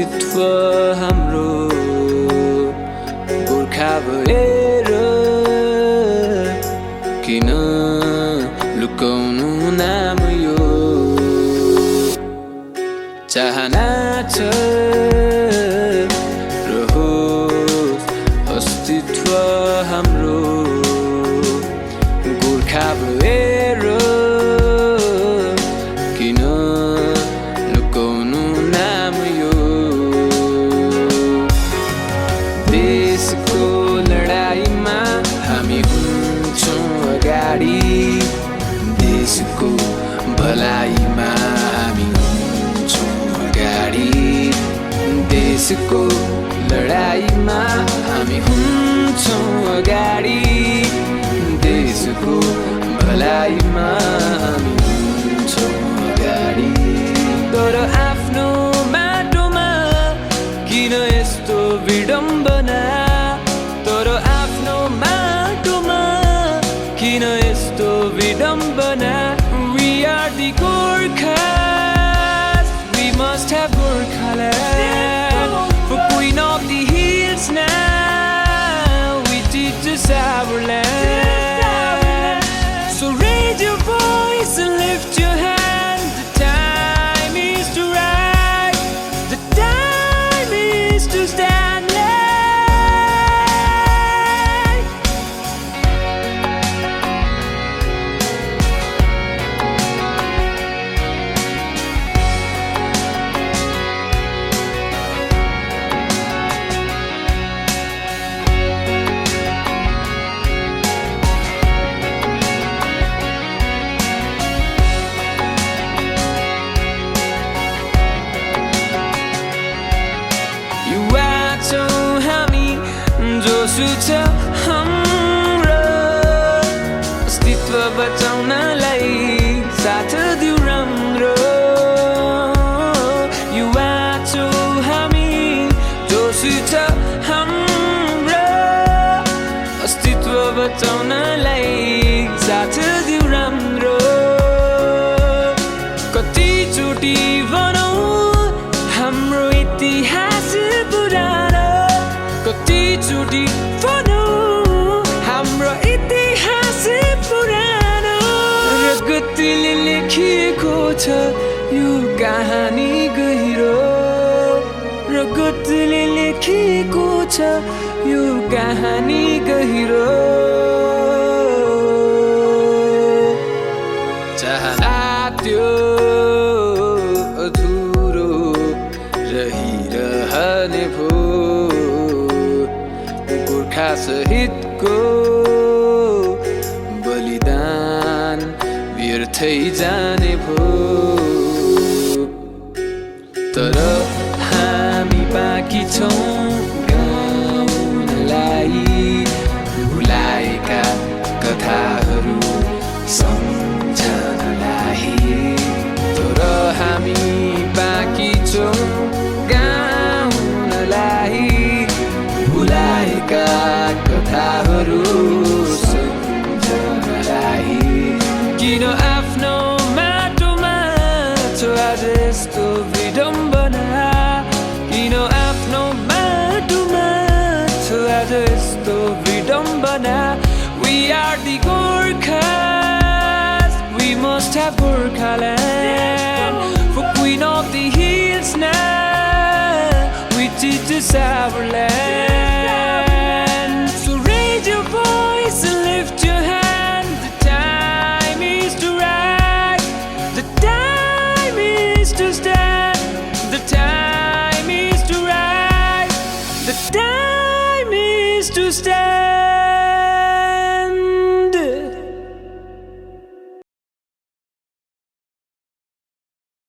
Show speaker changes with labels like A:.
A: अस्तित्व हाम्रो गोर्खा भएर किन लुकाउनु नाम यो चाहना छ रहोस् अस्तित्व हाम्रो गोर्खा भएर किन लुकाउनु नाम यो देशको लडाईँमा हामी हुन्छौँ अगाडि देशको भलाइमा हामी हुन्छौँ अगाडि देशको लडाईँमा हामी हुन्छौँ अगाडि देशको भलाइमा हामी हुन्छौँ अगाडि तर आफ्नो माटोमा किन यस्तो विडम्बना तर आफ्नो माटोमा किन यस्तो विडम्बना We are the Gorkhas We must have Gorkhaland For Queen of the Hills now We teach our land So raise your voice and lift your hand The time is to rise The time is to stand जोसु छ हाम्रो अस्तित्व बचाउनलाई साथ दिउ राम्रो युवा छौँ हामी जोसु छ हाम्रो अस्तित्व बचाउनलाई साथ दिउ राम्रो कतिचोटि भनौँ हाम्रो इतिहास पुरानो कतिचोटि भनौँ हाम्रो इतिहास पुरानो रगतले लेखिएको छ यो कहानी गहिरो रगतले लेखिएको छ यो कहानी गहिरो चाहना त्यो अधुरो रहिरहने भो गोर्खा सहितको बलिदान व्यर्थै जाने भो तर हामी बाँकी छौँ गाउँलाई भुलाएका कथाहरू सम्झनलाई तर हामी बाँकी छौँ गाउँलाई भुलाएका कथाहरू सम्झनलाई किन आफ्नो माटोमा छ आज यस्तो विडम्बना किन आफ्नो माटोमा छ आज यस्तो विडम्बना We are the Gorkhas We must have Gorkhaland For Queen of the Hills now We teach us our land So raise your voice and lift your hand The time is to rise The time is to stand The time is to rise The time is to stand